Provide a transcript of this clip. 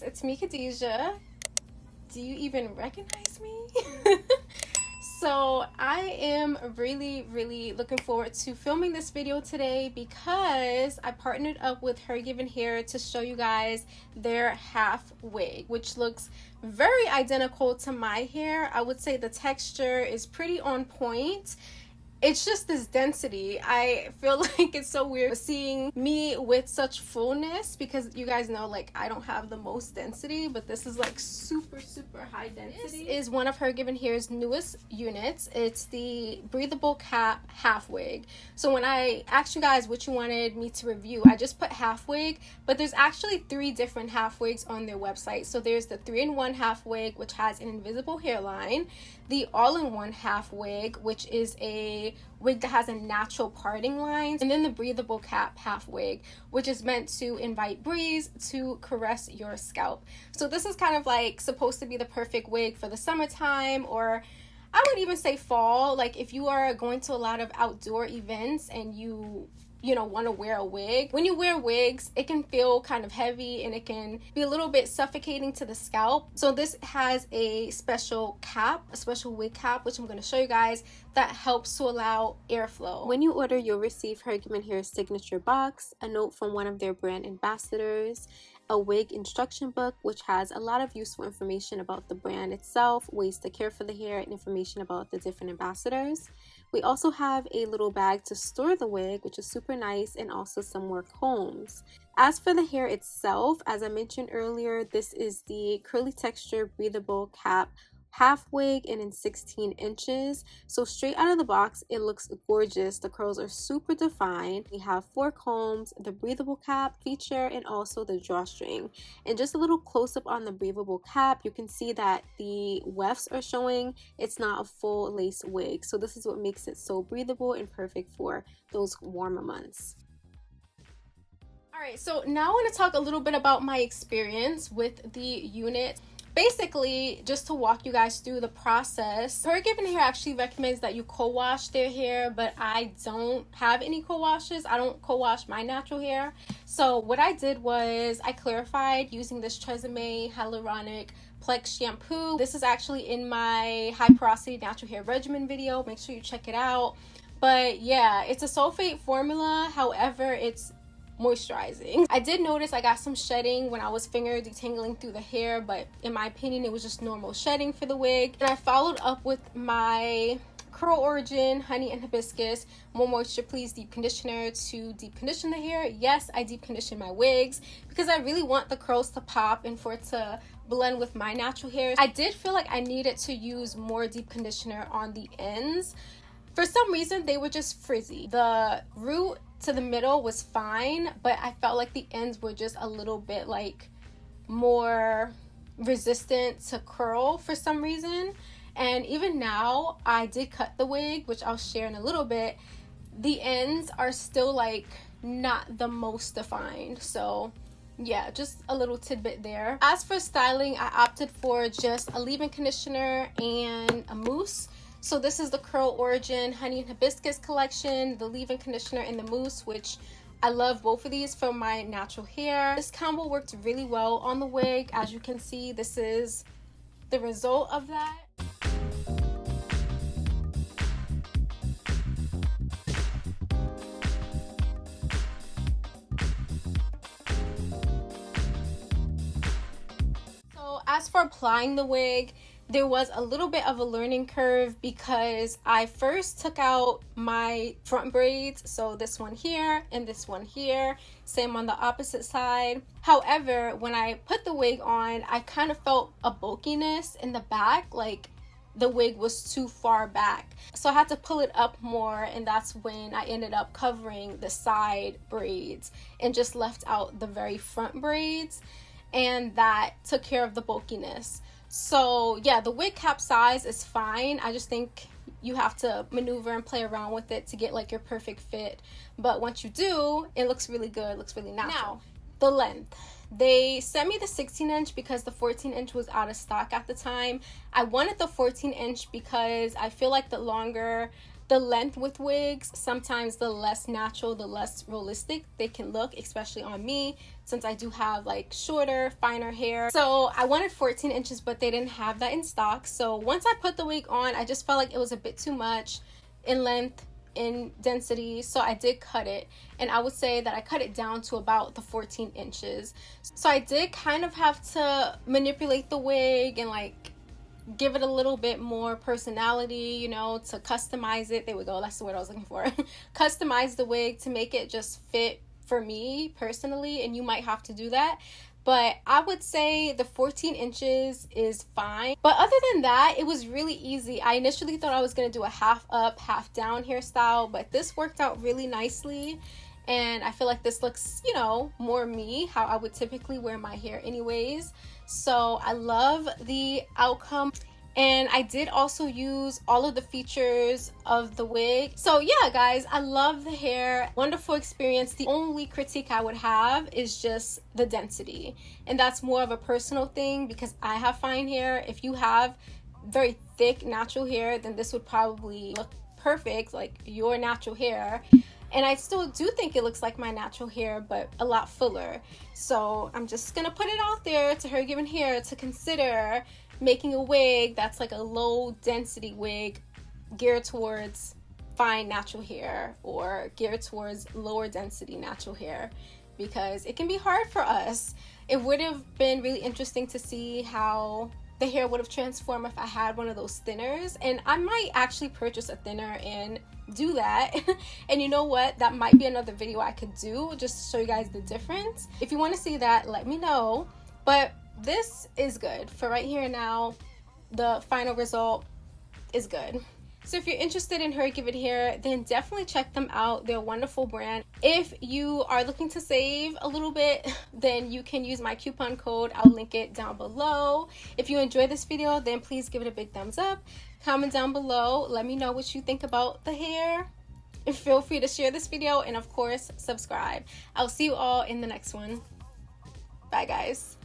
It's me, Khadijah. Do you even recognize me? So I am really looking forward to filming this video today because I partnered up with HerGivenHair to show you guys their half wig, which looks very identical to my hair. I would say the texture is pretty on point. It's just this density. I feel like it's so weird seeing me with such fullness because you guys know, like, I don't have the most density, but this is like super high density. This is one of HerGivenHair's newest units. It's the breathable cap half wig. So when I asked you guys what you wanted me to review, I just put half wig, but there's actually 3 different half wigs on their website. So there's the 3-in-1 half wig, which has an invisible hairline, the all-in-one half wig, which is a wig that has a natural parting line, and then the breathable cap half wig, which is meant to invite breeze to caress your scalp. So this is kind of like supposed to be the perfect wig for the summertime, or I would even say fall. Like if you are going to a lot of outdoor events and you want to wear a wig. When you wear wigs, it can feel kind of heavy and it can be a little bit suffocating to the scalp. So this has a special cap, a special wig cap, which I'm going to show you guys, that helps to allow airflow. When you order, you'll receive HerGivenHair's signature box, a note from one of their brand ambassadors, a wig instruction book which has a lot of useful information about the brand itself, ways to care for the hair, and information about the different ambassadors. We also have a little bag to store the wig, which is super nice, and also some more combs. As for the hair itself, as I mentioned earlier, this is the curly texture breathable cap half wig and in 16 inches. So straight out of the box, it looks gorgeous. The curls are super defined. We have 4 combs, the breathable cap feature, and also the drawstring. And just a little close up on the breathable cap, you can see that the wefts are showing. It's not a full lace wig. So this is what makes it so breathable and perfect for those warmer months. Alright, so now I want to talk a little bit about my experience with the unit. Basically, just to walk you guys through the process, HerGivenHair actually recommends that you co-wash their hair, but I don't have any co-washes. I don't co-wash my natural hair. So what I did was I clarified using this Tresemme Hyaluronic Plex shampoo. This is actually in my high porosity natural hair regimen video. Make sure you check it out. But yeah, it's a sulfate formula. However, it's moisturizing. I did notice I got some shedding when I was finger detangling through the hair, but in my opinion it was just normal shedding for the wig. And I followed up with my Curl Origin Honey and Hibiscus More Moisture Please deep conditioner to deep condition the hair. Yes, I deep condition my wigs because I really want the curls to pop and for it to blend with my natural hair. I did feel like I needed to use more deep conditioner on the ends. For some reason they were just frizzy. The root to the middle was fine, but I felt like the ends were just a little bit like more resistant to curl for some reason. And even now, I did cut the wig, which I'll share in a little bit. The ends are still like not the most defined. So yeah, just a little tidbit there. As for styling, I opted for just a leave-in conditioner and a mousse. So this is the Curl Origin Honey and Hibiscus collection, the leave-in conditioner and the mousse, which I love both of these for my natural hair. This combo worked really well on the wig. As you can see, this is the result of that. So as for applying the wig, there was a little bit of a learning curve because I first took out my front braids, so this one here and this one here, same on the opposite side. However, when I put the wig on, I kind of felt a bulkiness in the back, like the wig was too far back. So I had to pull it up more, and that's when I ended up covering the side braids and just left out the very front braids. and that took care of the bulkiness. So yeah, the wig cap size is fine. I just think you have to maneuver and play around with it to get like your perfect fit. But once you do, it looks really good, it looks really natural. Now, the length. They sent me the 16-inch because the 14-inch was out of stock at the time. I wanted the 14-inch because I feel like the longer the length with wigs, sometimes the less natural, the less realistic they can look, especially on me, since I do have like shorter, finer hair. So I wanted 14 inches, but they didn't have that in stock. So once I put the wig on, I just felt like it was a bit too much in length, in density, so I did cut it, and I would say that I cut it down to about the 14 inches. So I did kind of have to manipulate the wig and like give it a little bit more personality, you know, to customize it. There we go, that's the word I was looking for. Customize the wig to make it just fit for me personally, and you might have to do that. But I would say the 14 inches is fine. But other than that, it was really easy. I initially thought I was going to do a half up, half down hairstyle, but this worked out really nicely. And I feel like this looks, you know, more me, how I would typically wear my hair anyways. So I love the outcome. And I did also use all of the features of the wig. So yeah, guys, I love the hair. Wonderful experience. The only critique I would have is just the density. And that's more of a personal thing because I have fine hair. If you have very thick natural hair, then this would probably look perfect, like your natural hair. And I still do think it looks like my natural hair, but a lot fuller. So I'm just gonna put it out there to HerGivenHair to consider making a wig that's like a low density wig geared towards fine natural hair or geared towards lower density natural hair, because it can be hard for us. It would have been really interesting to see how the hair would have transformed if I had one of those thinners, and I might actually purchase a thinner and do that. And you know what, that might be another video I could do just to show you guys the difference. If you want to see that, let me know. But this is good for right here and now. The final result is good. So if you're interested in HerGivenHair, then definitely check them out. They're a wonderful brand. If you are looking to save a little bit, then you can use my coupon code. I'll link it down below. If you enjoyed this video, then please give it a big thumbs up. Comment down below. Let me know what you think about the hair. And feel free to share this video, and of course, subscribe. I'll see you all in the next one. Bye, guys.